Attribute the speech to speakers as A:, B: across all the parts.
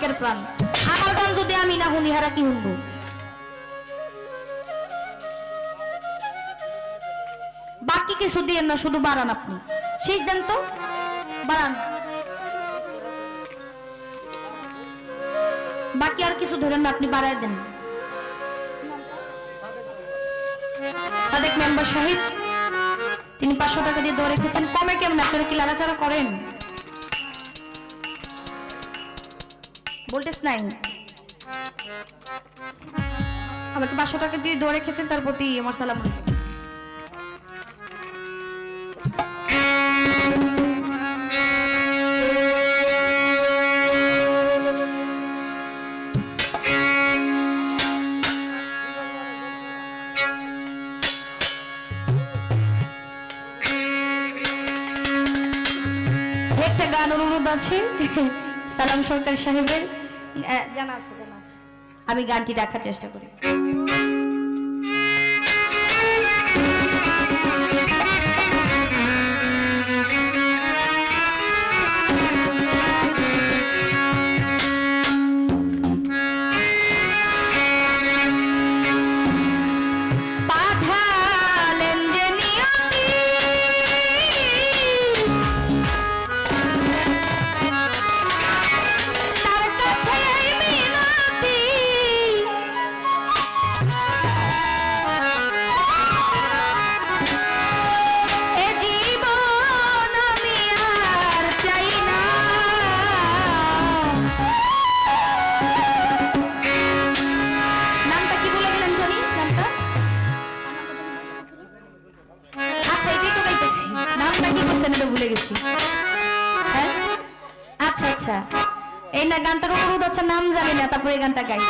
A: মালিকের প্রাণ। আমার গান যদি আমি না শুনি হারা কি শুনবো? বাকি কিছু দিয়ে না, শুধু বাড়ান আপনি। শেষ দেন তো, বাড়ান। বাকি আর কিছু ধরেন না, আপনি বাড়ায় দেন। সাদেক মেম্বার সাহেব তিনি 500 টাকা দিয়ে দৌড়ে রেখেছেন। কমে কেমন? আপনারা কি লাড়াচাড়া করেন? ভোল্টেজ নাই। আমাকে 500 টাকা দিয়ে দৌড়ে রেখেছেন, তার প্রতি আমার সালাম। একটা গান অনুরোধ আছে সালাম সরকার সাহেবের, জানা আছে। আমি গানটি রাখার চেষ্টা করি। ভুলে গেছি। আচ্ছা আচ্ছা, এই না গানটার অনুরোধ আছে, নাম জানি না, তারপরে এই গানটা গাই।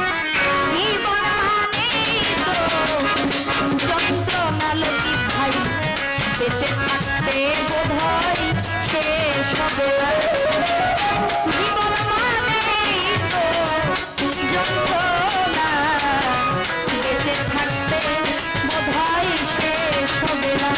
A: জীবন মানে তো যন্ত্রণা লোকি ভাই, বেঁচে থাকতে বোধহয় শেষ হবে না। জীবন মানে তো যন্ত্রণা, বেঁচে থাকতে বোধহয় শেষ হবে না।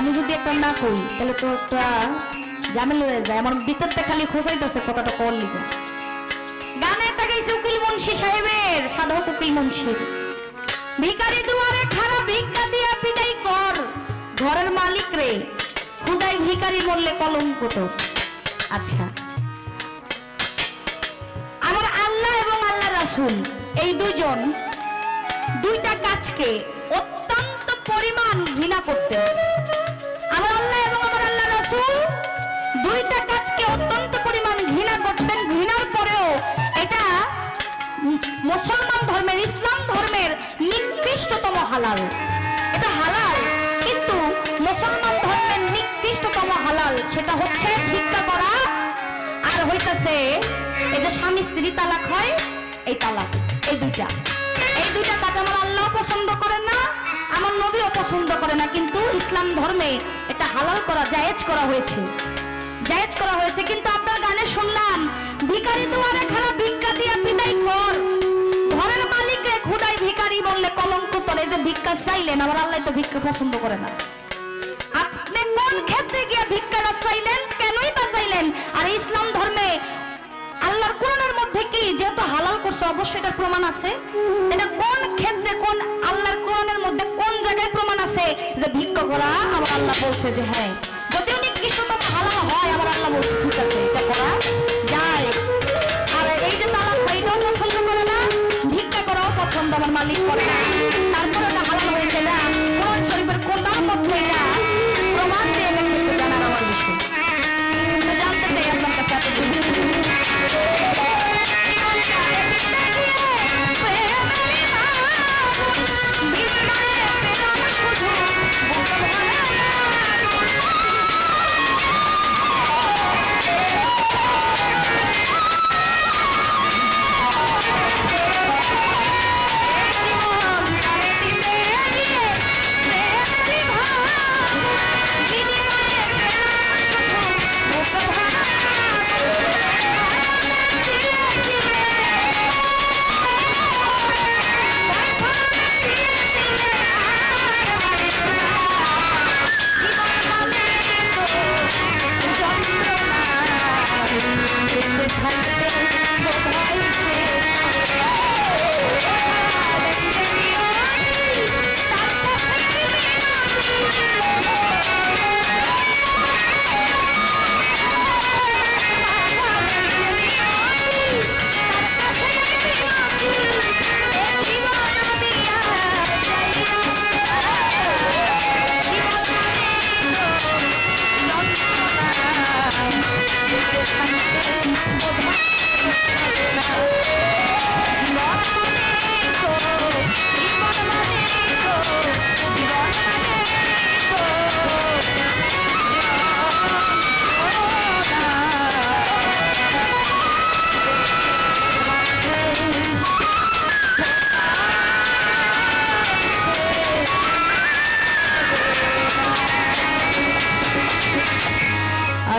A: আমি যদি একটা না কই তাহলে তো একটা ঝামেলা হয়ে যায়। আমার ভিতরতে খালি খোঁজাইতেছে কথাটা কর লিখে। গানে একটা গাইছে উকিল মুন্সি সাহেবের, সাধক উকিল মুন্সির। ভিখারি দুয়ারে খাড়া ভিক্ষা দিয়া বিদায় কর, ঘরের মালিক রে খুদাই ভিখারি বললে কলঙ্ক তোর। আচ্ছা, আমার আল্লাহ এবং আল্লাহ রাসূল এই দুইজন দুইটা কাজকে অত্যন্ত পরিমাণ ঘৃণা করতেন। আমার আল্লাহ এবং আমার আল্লাহ রাসূল দুইটা কাজকে অত্যন্ত পরিমাণ ঘৃণা করতেন। ঘৃণার পরেও এটা মুসলমান ধর্মের, ইসলাম ধর্মের নিকৃষ্টতম হালাল। এটা হালাল, কিন্তু মুসলমান ধর্মের নিকৃষ্টতম হালাল সেটা হচ্ছে ভিক্ষা করা আর হইতাছে এই যে স্বামী স্ত্রী তালাক হয়, এই তালাক। এই দুইটা কাজ আমার আল্লাহ পছন্দ করেন না, আমার নবীও পছন্দ করে না, কিন্তু ইসলাম ধর্মে এটা হালাল করা, জায়েজ করা হয়েছে, জায়েজ করা হয়েছে। কিন্তু আপনার গানে শুনলাম ভিখারি দুয়ারে খাড়া ভিক্ষা দিয়া বিদায় কর, ঘরের মালিকরে খুদাই ভিখারি বললে কলঙ্ক তোর। এই যে ভিক্ষা চাইলেন, আমার আল্লাহ তো ভিক্ষা পছন্দ করে না। আপনি কোন ক্ষেত্রে গিয়ে ভিক্ষাটা চাইলেন, কেনই বা চাইলেন? আর ইসলাম ধর্মে আল্লাহর কোরআনের মধ্যে কি যেহেতু হালাল করছে, অবশ্যই এটার প্রমাণ আছে। এটা কোন ক্ষেত্রে, কোন আল্লাহর কোরআনের মধ্যে কোন জায়গায় প্রমাণ আছে যে ভিক্ষা করা আমার আল্লাহ বলছে যে হ্যাঁ, যদিও নিকৃষ্টতম হালাল হয়, আমার আল্লাহ বলছে ঠিক আছে এটা করা যায়। আর এই যে তালাক, এটাও পছন্দ করে না, ভিক্ষা করাও পছন্দ আমার মালিক করে না।